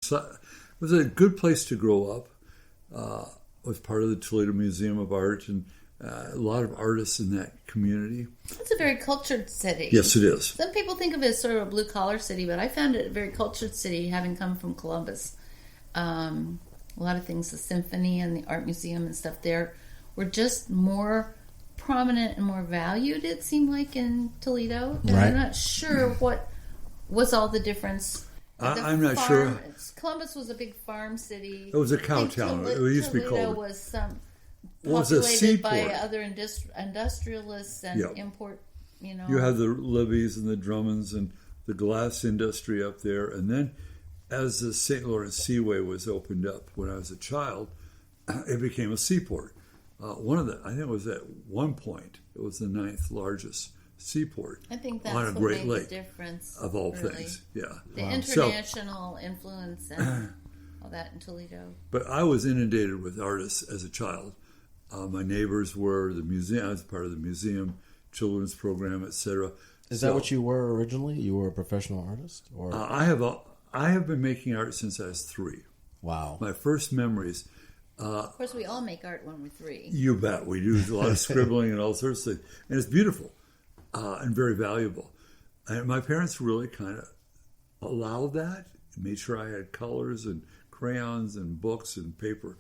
It was a good place to grow up. Was part of the Toledo Museum of Art, and a lot of artists in that community. It's a very cultured city. Yes, it is. Some people think of it as sort of a blue-collar city, but I found it a very cultured city, having come from Columbus. A lot of things, the symphony and the art museum and stuff there, were just more prominent and more valued, it seemed like, in Toledo. And right. I'm not sure what was all the difference. I'm not sure. Columbus was a big farm city. It was a cow town. It used to be Toledo called. was Was a populated by seaport. other industrialists and Yep. import. You had the Libbies and the Drummonds and the glass industry up there, and then as the St. Lawrence Seaway was opened up when I was a child, it became a seaport. I think it was at one point, it was the 9th largest seaport. I think that's on a what Great made Lake, the difference. of all really. things. Yeah. The international influence and all that in Toledo. But I was inundated with artists as a child. My neighbors were the museum. I was part of the museum, children's program, etc. Is that what you were originally? You were a professional artist, or I have been making art since I was 3. wow. My first memories. Of course, we all make art when we're 3. You bet. We do a lot of scribbling and all sorts of things. And it's beautiful and very valuable. And my parents really kind of allowed that, made sure I had colors and crayons and books and paper.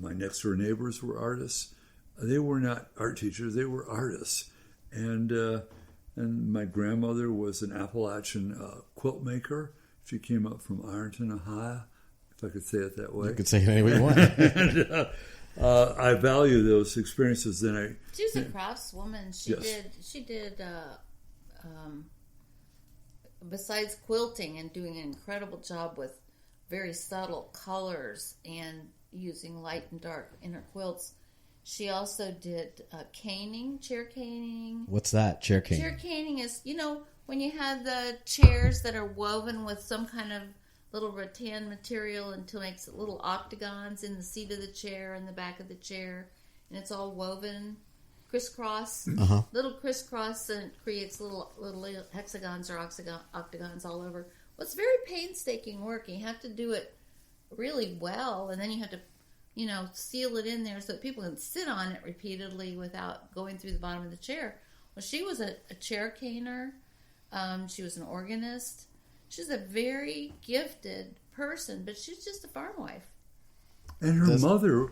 My next door neighbors were artists. They were not art teachers. They were artists. And my grandmother was an Appalachian quilt maker. She came up from Ironton, Ohio, if I could say it that way. You could say it any way you want. And, I value those experiences. She was a craftswoman. She did besides quilting and doing an incredible job with very subtle colors and using light and dark in her quilts. She also did caning, chair caning. What's that, chair caning? Chair caning is, when you have the chairs that are woven with some kind of little rattan material until it makes little octagons in the seat of the chair and the back of the chair, and it's all woven crisscross, little crisscross, and it creates little hexagons or octagons all over. Well, it's very painstaking work. You have to do it really well, and then you have to, seal it in there so that people can sit on it repeatedly without going through the bottom of the chair. Well, she was a chair caner. She was an organist. She's a very gifted person, but she's just a farm wife. And her mother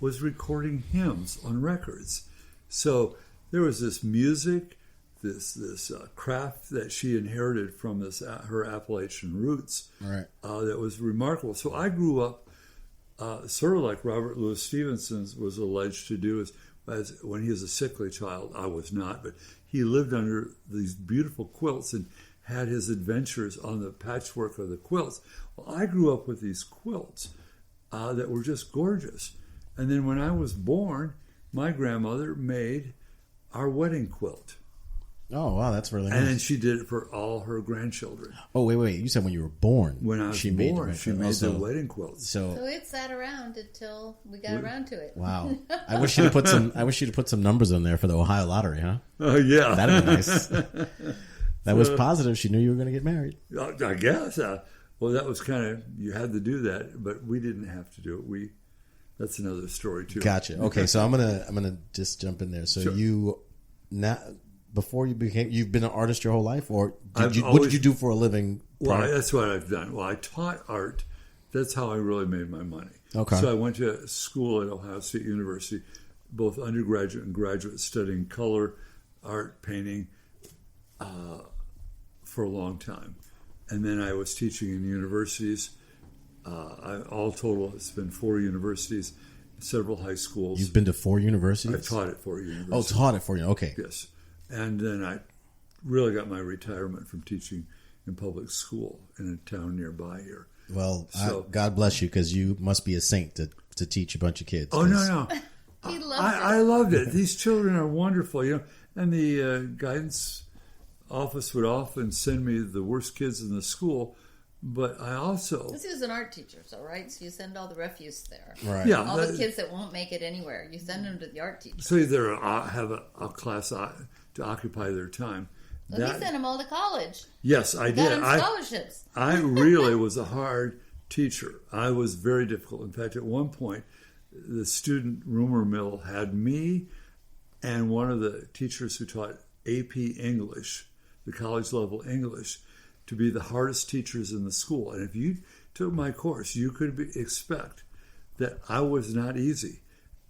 was recording hymns on records. So there was this music, this craft that she inherited from her Appalachian roots, right? That was remarkable. So I grew up sort of like Robert Louis Stevenson was alleged to do, as when he was a sickly child. I was not, but he lived under these beautiful quilts and had his adventures on the patchwork of the quilts. Well, I grew up with these quilts that were just gorgeous. And then when I was born, my grandmother made our wedding quilt. Oh, wow, that's really nice. And then she did it for all her grandchildren. Oh, wait. You said when you were born. When I was born, she made the wedding quilt. So it sat around until we got around to it. Wow. I wish you to put some numbers in there for the Ohio lottery, huh? Oh, yeah. That'd be nice. That was positive. She knew you were going to get married. I guess. Well, that was kind of, you had to do that, but we didn't have to do it. That's another story too. Gotcha. Okay, so I'm gonna just jump in there. So Sure. You've been an artist your whole life, or what did you do for a living? Well, that's what I've done. Well, I taught art. That's how I really made my money. Okay. So I went to school at Ohio State University, both undergraduate and graduate, studying color, art, painting, for a long time. And then I was teaching in universities. All total, it's been 4 universities, several high schools. You've been to 4 universities? I taught at 4 universities. Oh, taught it for you. Okay. Yes. And then I really got my retirement from teaching in public school in a town nearby here. Well, God bless you, because you must be a saint to teach a bunch of kids. Oh, no. He loved it. I loved it. These children are wonderful, and the guidance office would often send me the worst kids in the school. But I also... This is an art teacher, so right? So you send all the refuse there. Right. Yeah. All the kids that won't make it anywhere, you send them to the art teacher. So either have a class to occupy their time. Well, he sent them all to college. Yes, I did. Got them scholarships. I really was a hard teacher. I was very difficult. In fact, at one point, the student rumor mill had me and one of the teachers who taught AP English, the college level English, to be the hardest teachers in the school. And if you took my course, you could expect that I was not easy.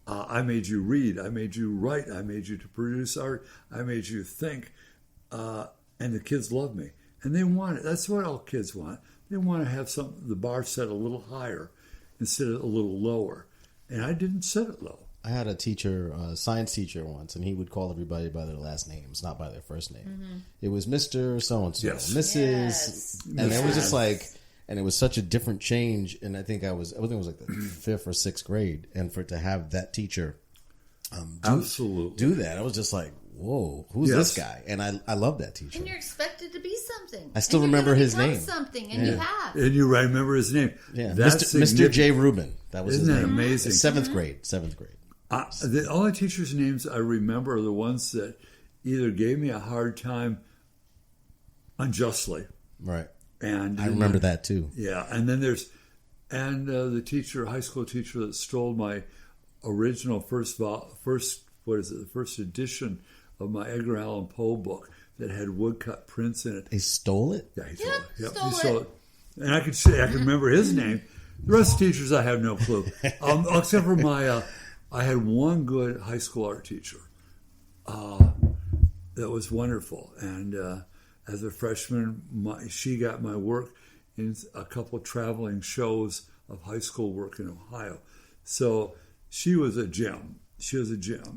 I made you read, I made you write, I made you to produce art, I made you think, and the kids loved me. And they want it. That's what all kids want. They want to have the bar set a little higher instead of a little lower. And I didn't set it low. I had a teacher, science teacher once, and he would call everybody by their last names, not by their first name. Mm-hmm. It was Mr. So-and-so, Yes. Mrs. Yes. And it was just like, and it was such a different change. And I think it was like the 5th or 6th grade. And for it to have that teacher Absolutely. do that, I was just like, whoa, who's this guy? And I love that teacher. And you're expected to be something. I still and you're remember gonna his become name. Something, and you have. And you remember his name. Yeah, That's Mr. J. Rubin. That was Isn't his that name. amazing? 7th grade. The only teachers' names I remember are the ones that either gave me a hard time unjustly. Right. And I remember that too. Yeah, and then there's the high school teacher that stole my original first edition of my Edgar Allan Poe book that had woodcut prints in it. They stole it? Yeah, he Yeah, stole it. stole it. And I can remember his name. The rest of the teachers, I have no clue. Except for I had one good high school art teacher that was wonderful. And as a freshman, she got my work in a couple of traveling shows of high school work in Ohio. So she was a gem.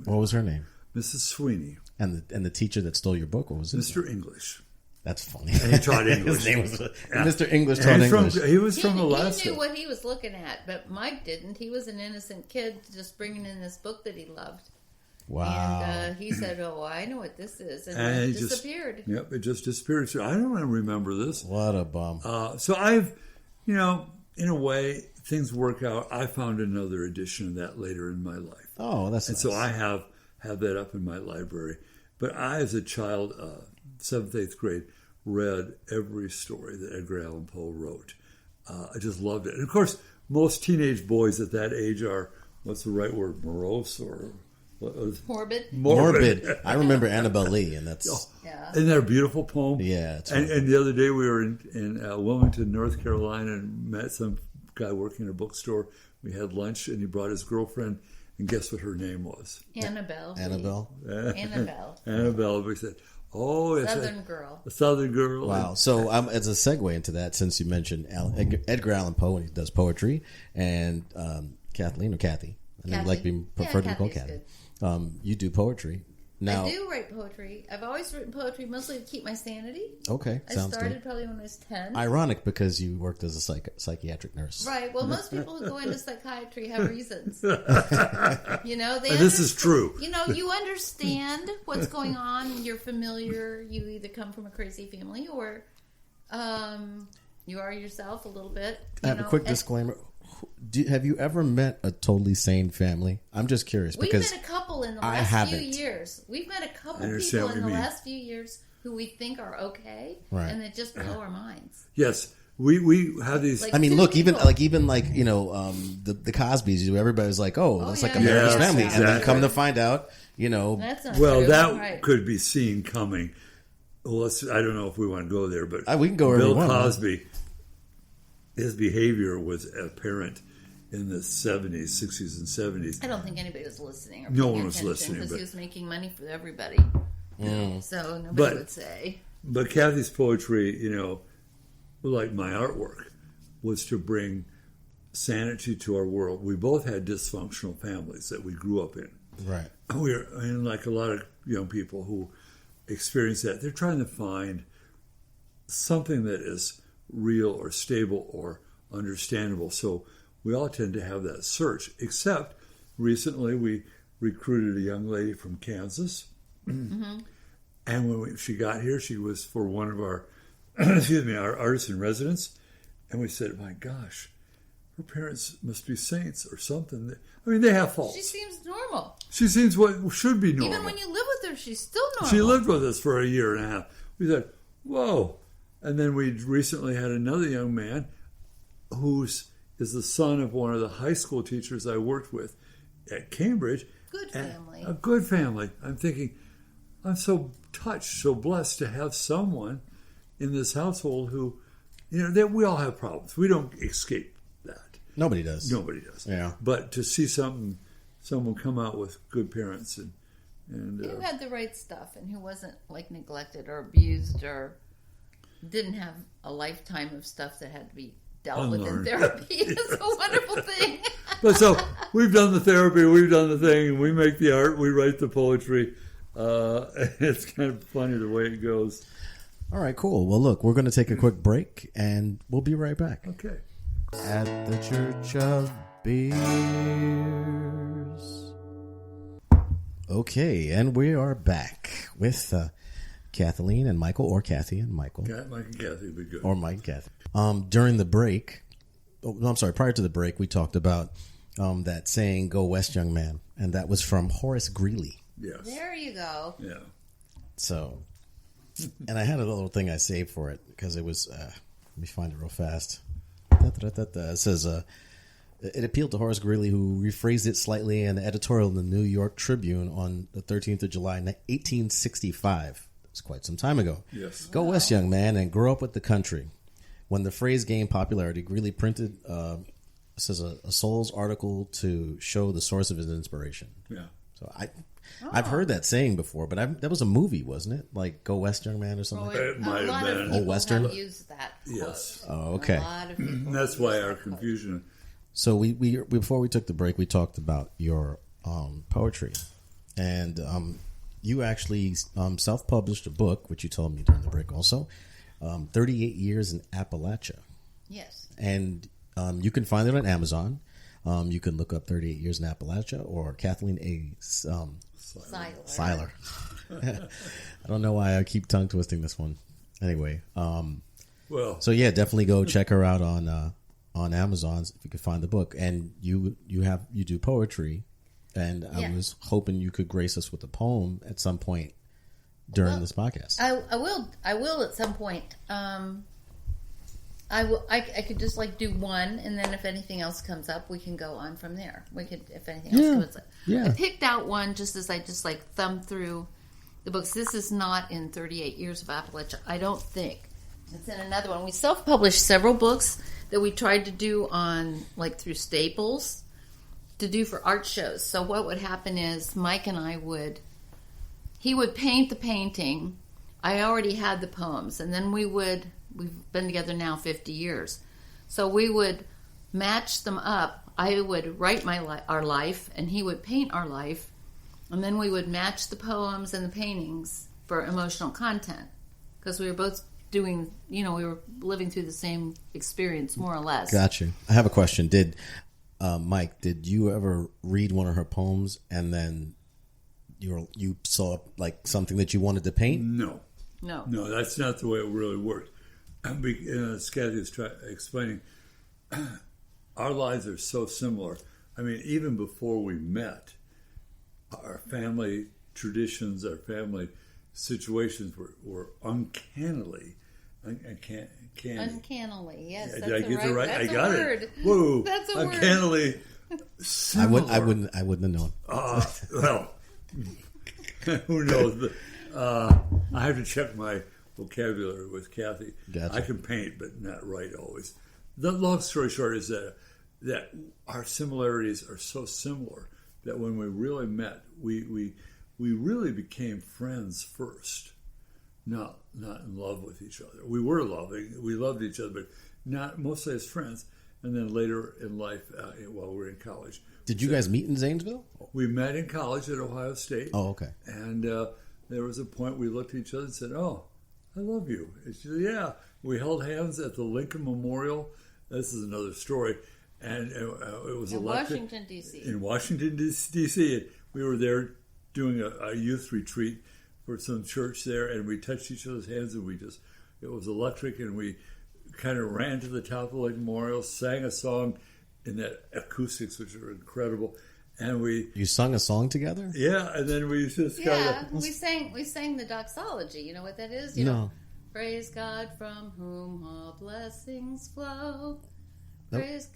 What was her name? Mrs. Sweeney. And the teacher that stole your book, what was his name? Mr. English. That's funny. And he taught English. His name was Mr. English taught English. He was from Alaska. He knew what he was looking at, but Mike didn't. He was an innocent kid just bringing in this book that he loved. Wow. And he said, "Oh, I know what this is," and And it disappeared. It just disappeared. So I don't remember this. What a bum. So I've, in a way, things work out. I found another edition of that later in my life. Oh, that's and nice. so I have that up in my library. But I, as a child, 7th, 8th grade, read every story that Edgar Allan Poe wrote. I just loved it. And of course, most teenage boys at that age are, what's the right word, morose or Morbid. I remember Annabelle Lee, and that's... Yeah. Isn't that a beautiful poem? Yeah. It's And the other day we were in Wilmington, North Carolina, and met some guy working in a bookstore. We had lunch, and he brought his girlfriend, and guess what her name was? Annabelle. Annabelle. Annabelle. We said, oh, it's Southern girl. a Southern girl. Wow. So as a segue into that, since you mentioned Edgar Allan Poe, and he does poetry, and Kathleen or Cathy. I Kathy. like being preferred to be called Kathy's Cathy. You do poetry. Now, I do write poetry. I've always written poetry mostly to keep my sanity. okay, I sounds started good. probably when I was 10. Ironic because you worked as a psychiatric nurse. Right. Well, most people who go into psychiatry have reasons. This is true. You understand what's going on. You're familiar. You either come from a crazy family or you are yourself a little bit. I have a quick disclaimer. Have you ever met a totally sane family? I'm just curious We've because met a couple in the I last few haven't. years. We've met a couple understand people what in you the mean. last few years who we think are okay, Right. and they just blow our minds. Yes, we have these. Like, I mean, two look, even people. the Cosbys. Everybody's like, oh, that's like yeah. America's Yes, family, and then exactly. come to find out, That's not Well, true. that Right. could be seen coming. Well, I don't know if we want to go there, but we can go wherever Bill we want. Cosby, his behavior was apparent in the 70s, 60s, and 70s. I don't think anybody was listening. Or No paying one was attention listening, because but- he was making money for everybody. Mm. So nobody But- would say. But Kathy's poetry, like my artwork, was to bring sanity to our world. We both had dysfunctional families that we grew up in. Right. And like a lot of young people who experience that, they're trying to find something that is real or stable or understandable. So we all tend to have that search, except recently we recruited a young lady from Kansas. Mm-hmm. And when she got here, she was for one of our, our artists in residence. And we said, my gosh, her parents must be saints or something. I mean, they have faults. She seems normal. She seems what should be normal. Even when you live with her, she's still normal. She lived with us for a year and a half. We said, whoa. And then we recently had another young man is the son of one of the high school teachers I worked with at Cambridge. Good family. A good family. I'm thinking, I'm so touched, so blessed to have someone in this household who, that we all have problems. We don't escape that. Nobody does. Nobody does. Yeah. But to see someone come out with good parents and who had the right stuff and who wasn't like neglected or abused or didn't have a lifetime of stuff that had to be dealt with in therapy. It's a wonderful thing. But so we've done the therapy, we've done the thing, and we make the art, we write the poetry. It's kind of funny the way it goes. All right, cool. Well, look, we're going to take a quick break, and we'll be right back. Okay. At the Church of Beers. Okay, and we are back with Kathleen and Michael, or Kathy and Michael. Mike and Cathy would be good. Or Mike and Kathy. During the break, prior to the break, we talked about that saying, "Go West, young man," and that was from Horace Greeley. Yes. There you go. Yeah. So, and I had a little thing I saved for it because it was, let me find it real fast. It says, it appealed to Horace Greeley, who rephrased it slightly in an editorial in the New York Tribune on the 13th of July, 1865. It's quite some time ago. Yes. Go West, young man, and grow up with the country. When the phrase gained popularity, Greeley printed, says a Soul's article to show the source of his inspiration. Yeah. So I've heard that saying before, but that was a movie, wasn't it? Like Go West, young man, or something. It might have been. Old Western? Have used that quote. Yes. Oh, okay. A lot of people That's have why used our that quote. confusion. So we before we took the break, we talked about your poetry, and you actually self-published a book, which you told me during the break also, 38 Years in Appalachia. Yes. And you can find it on Amazon. You can look up 38 Years in Appalachia or Kathleen A. Seiler. I don't know why I keep tongue twisting this one. Anyway, Well, so yeah, definitely go check her out on Amazon if you could find the book. And you do poetry, and I was hoping you could grace us with a poem at some point during this podcast. I will at some point. I could just do one, and then if anything else comes up, we can go on from there. We could, if anything else comes up. Yeah. I picked out one just as I thumbed through the books. This is not in 38 Years of Appalachia, I don't think. It's in another one. We self-published several books that we tried to do on, through Staples, to do for art shows. So what would happen is Mike and I he would paint the painting. I already had the poems, and then we've been together now 50 years. So we would match them up. I would write our life, and he would paint our life, and then we would match the poems and the paintings for emotional content, because we were both doing, we were living through the same experience, more or less. Got you. I have a question. Mike, did you ever read one of her poems and then you saw something that you wanted to paint? No, that's not the way it really worked. As Kathy is explaining, our lives are so similar. I mean, even before we met, our family traditions, our family situations were uncannily. Uncannily, yes. Did I get it right? That's I got a word. it. Whoa! That's a uncannily similar. I wouldn't have known. Well, who knows? I have to check my vocabulary with Kathy. Gotcha. I can paint, but not write always. The long story short is that our similarities are so similar that when we really met, we really became friends first, not in love with each other. We were loving, we loved each other, but not mostly as friends. And then later in life, while we were in college, Did you guys meet in Zanesville? we met in college at Ohio State. Oh, okay. And there was a point we looked at each other and said, "Oh, I love you." And she said, "Yeah." We held hands at the Lincoln Memorial. This is another story. And it was In elected Washington, D.C. in Washington, D.C. We were there doing a youth retreat for some church there, and we touched each other's hands, and it was electric, and we kind of ran to the top of the Lincoln Memorial, sang a song in that acoustics, which were incredible, and You sung a song together? and then we just kind of... we sang the doxology. You know what that is? No. Praise God from whom all blessings flow. Nope. Praise